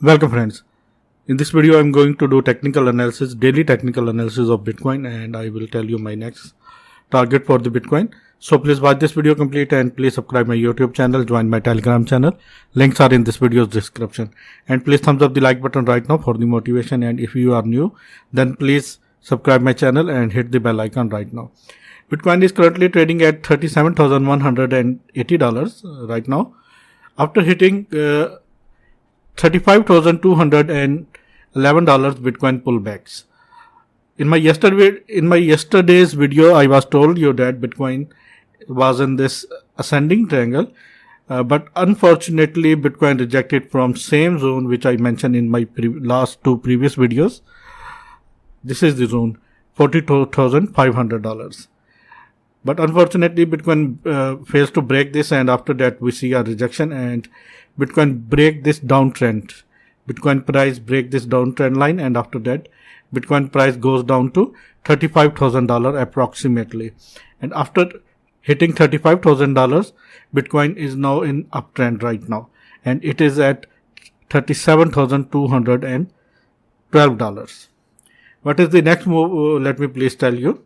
Welcome friends. In this video I am going to do daily technical analysis of Bitcoin, and I will tell you my next target for the Bitcoin. So please watch this video complete and please subscribe my YouTube channel, join my Telegram channel. Links are in this video's description. And please thumbs up the like button right now for the motivation, and if you are new then please subscribe my channel and hit the bell icon right now. Bitcoin is currently trading at $37,180 right now after hitting $35,211 Bitcoin pullbacks. In my yesterday's video, I was told you that Bitcoin was in this ascending triangle, but unfortunately, Bitcoin rejected from same zone which I mentioned in my last two previous videos. This is the zone, $42,500. But unfortunately, Bitcoin fails to break this, and after that we see a rejection, and Bitcoin break this downtrend. Bitcoin price break this downtrend line, and after that Bitcoin price goes down to $35,000 approximately. And after hitting $35,000, Bitcoin is now in uptrend right now, and it is at $37,212. What is the next move? Let me please tell you.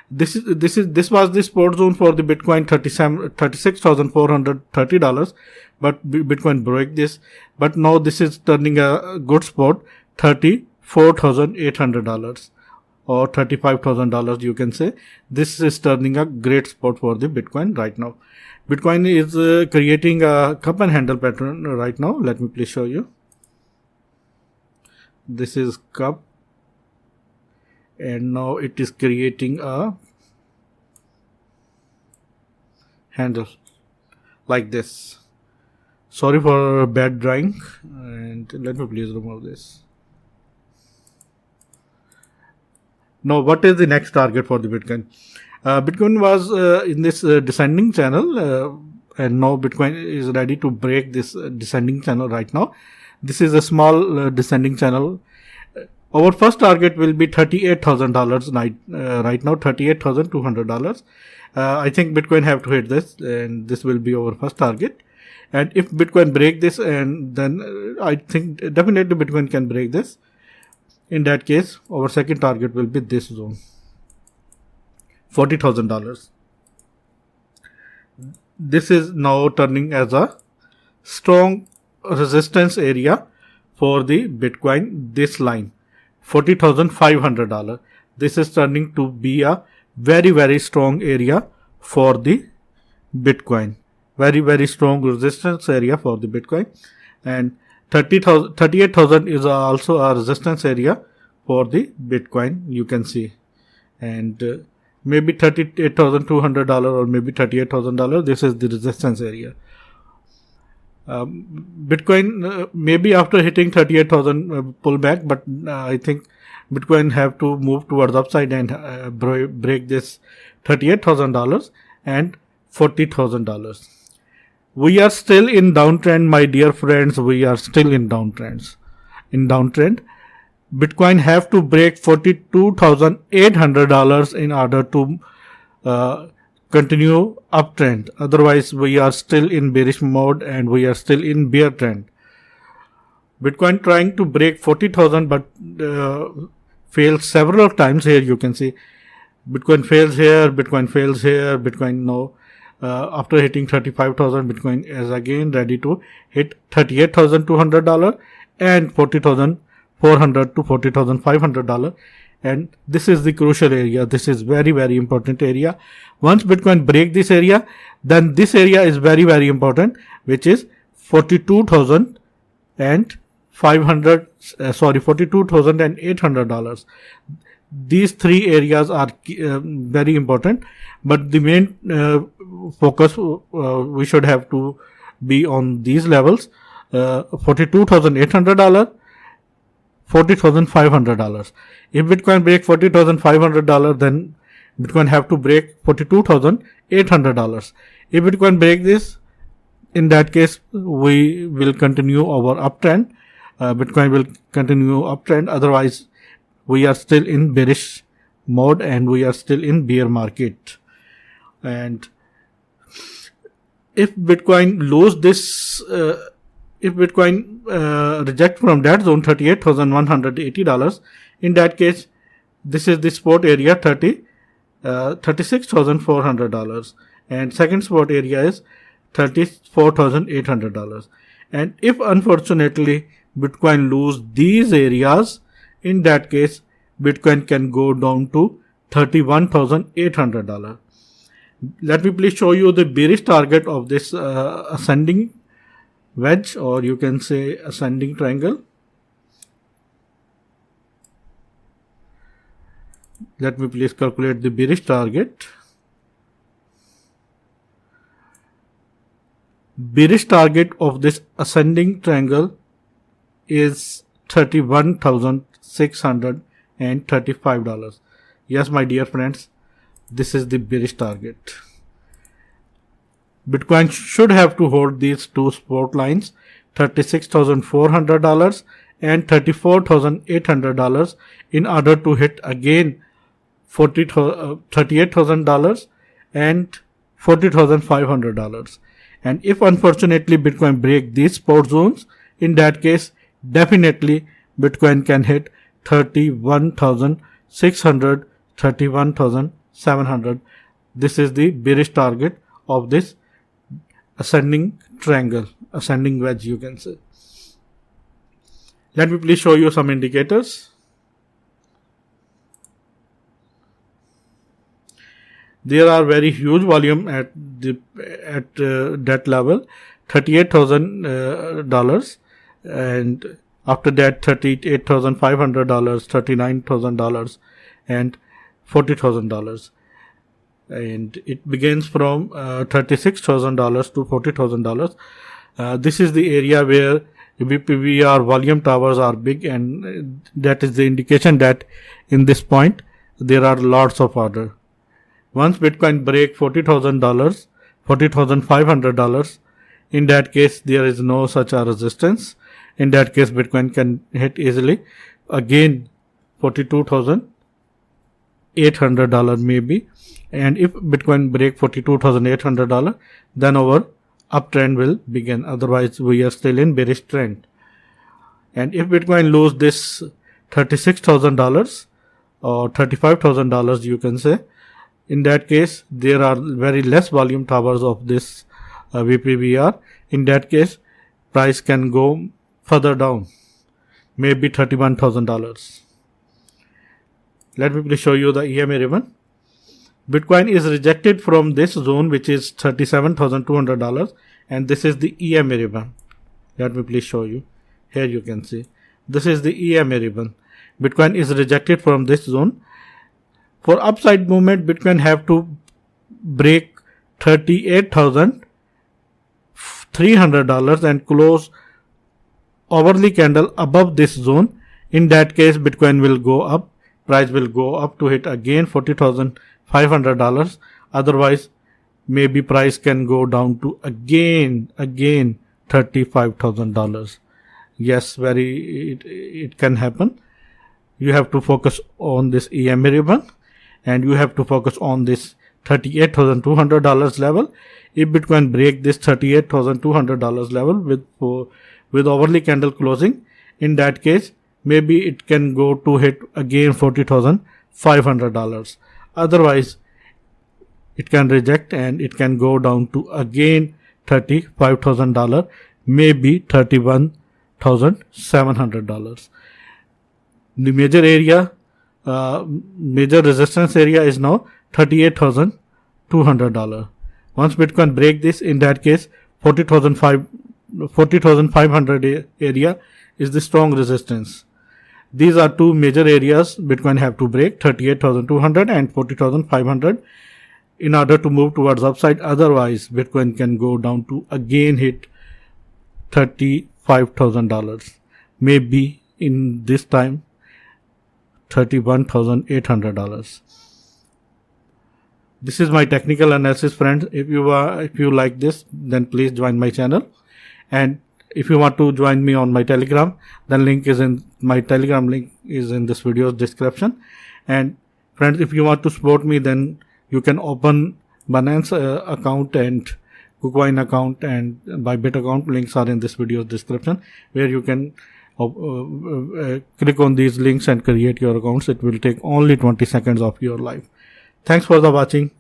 This was the support zone for the Bitcoin, $36,430, but Bitcoin broke this. But now this is turning a good spot, $34,800 or $35,000. You can say this is turning a great spot for the Bitcoin right now. Bitcoin is creating a cup and handle pattern right now. Let me please show you. This is cup, and now it is creating a handle like this. Sorry for bad drawing, and let me please remove this. Now what is the next target for the Bitcoin? Bitcoin was in this descending channel, and now Bitcoin is ready to break this descending channel right now. This is a small descending channel. Our first target will be $38,000 right now, $38,200. I think Bitcoin have to hit this, and this will be our first target. And if Bitcoin break this, and then I think definitely Bitcoin can break this. In that case, our second target will be this zone, $40,000. This is now turning as a strong resistance area for the Bitcoin. This line, $40,500. This is turning to be a very, very strong area for the Bitcoin. Very, very strong resistance area for the Bitcoin. And 38,000 is also a resistance area for the Bitcoin, you can see. And maybe $38,200 or maybe $38,000. This is the resistance area. Bitcoin maybe after hitting 38,000 pullback, but I think Bitcoin have to move towards upside and break this $38,000 and $40,000. We are still in downtrend, my dear friends. We are still in downtrend. Bitcoin have to break $42,800 in order to continue uptrend. Otherwise, we are still in bearish mode and we are still in bear trend. Bitcoin trying to break 40,000 but failed several times. Here you can see Bitcoin fails here, Bitcoin fails here, Bitcoin now after hitting 35,000, Bitcoin is again ready to hit $38,200 and $40,400 to $40,500. And this is the crucial area. This is very, very important area. Once Bitcoin break this area, then this area is very, very important, which is $42,800. These three areas are very important, but the main focus we should have to be on these levels: $42,800, $40,500. If Bitcoin break $40,500, then Bitcoin have to break $42,800. If Bitcoin break this, in that case we will continue our uptrend. Bitcoin will continue uptrend. Otherwise, we are still in bearish mode and we are still in bear market. And if Bitcoin lose this if Bitcoin reject from that zone $38,180, in that case, this is the support area $36,400, and second support area is $34,800. And if unfortunately Bitcoin lose these areas, in that case Bitcoin can go down to $31,800. Let me please show you the bearish target of this ascending wedge, or you can say ascending triangle. Let me please calculate the bearish target. Bearish target of this ascending triangle is $31,635. Yes, my dear friends, this is the bearish target. Bitcoin should have to hold these two support lines, $36,400 and $34,800, in order to hit again $38,000 and $40,500. And if unfortunately Bitcoin break these support zones, in that case definitely Bitcoin can hit 31,600, 31,700. This is the bearish target of this ascending triangle, ascending wedge, you can say. Let me please show you some indicators. There are very huge volume at that level, $38,000, and after that $38,500, $39,000, and $40,000. And it begins from $36,000 to $40,000. This is the area where BPVR volume towers are big, and that is the indication that in this point there are lots of order. Once Bitcoin break $40,000, $40,500, in that case there is no such a resistance. In that case Bitcoin can hit easily again $42,800 maybe. And if Bitcoin break $42,800, then our uptrend will begin. Otherwise we are still in bearish trend. And if Bitcoin lose this $36,000 or $35,000, you can say, in that case there are very less volume towers of this VPVR. In that case price can go further down, maybe $31,000. Let me please show you the EMA ribbon. Bitcoin is rejected from this zone, which is $37,200, and this is the EMA ribbon. Let me please show you. Here you can see this is the EMA ribbon. Bitcoin is rejected from this zone. For upside movement, Bitcoin have to break $38,300 and close hourly candle above this zone. In that case Bitcoin will go up, price will go up to hit again $40,500. Otherwise maybe price can go down to again $35,000. Yes, it can happen. You have to focus on this EMA ribbon, and you have to focus on this $38,200 level. If Bitcoin break this $38,200 level with hourly candle closing, in that case maybe it can go to hit again $40,500. Otherwise it can reject and it can go down to again $35,000, maybe $31,700. The major area, major resistance area is now $38,200. Once Bitcoin break this, in that case $40,500 area is the strong resistance. These are two major areas Bitcoin have to break, 38,200 and 40,500, in order to move towards upside. Otherwise Bitcoin can go down to again hit $35,000, maybe in this time $31,800. This is my technical analysis, friends. If you like this, then please join my channel. And if you want to join me on my Telegram, then my Telegram link is in this video's description. And friends, if you want to support me, then you can open Binance account and KuCoin account and Bybit account. Links are in this video's description, where you can click on these links and create your accounts. It will take only 20 seconds of your life. Thanks for the watching.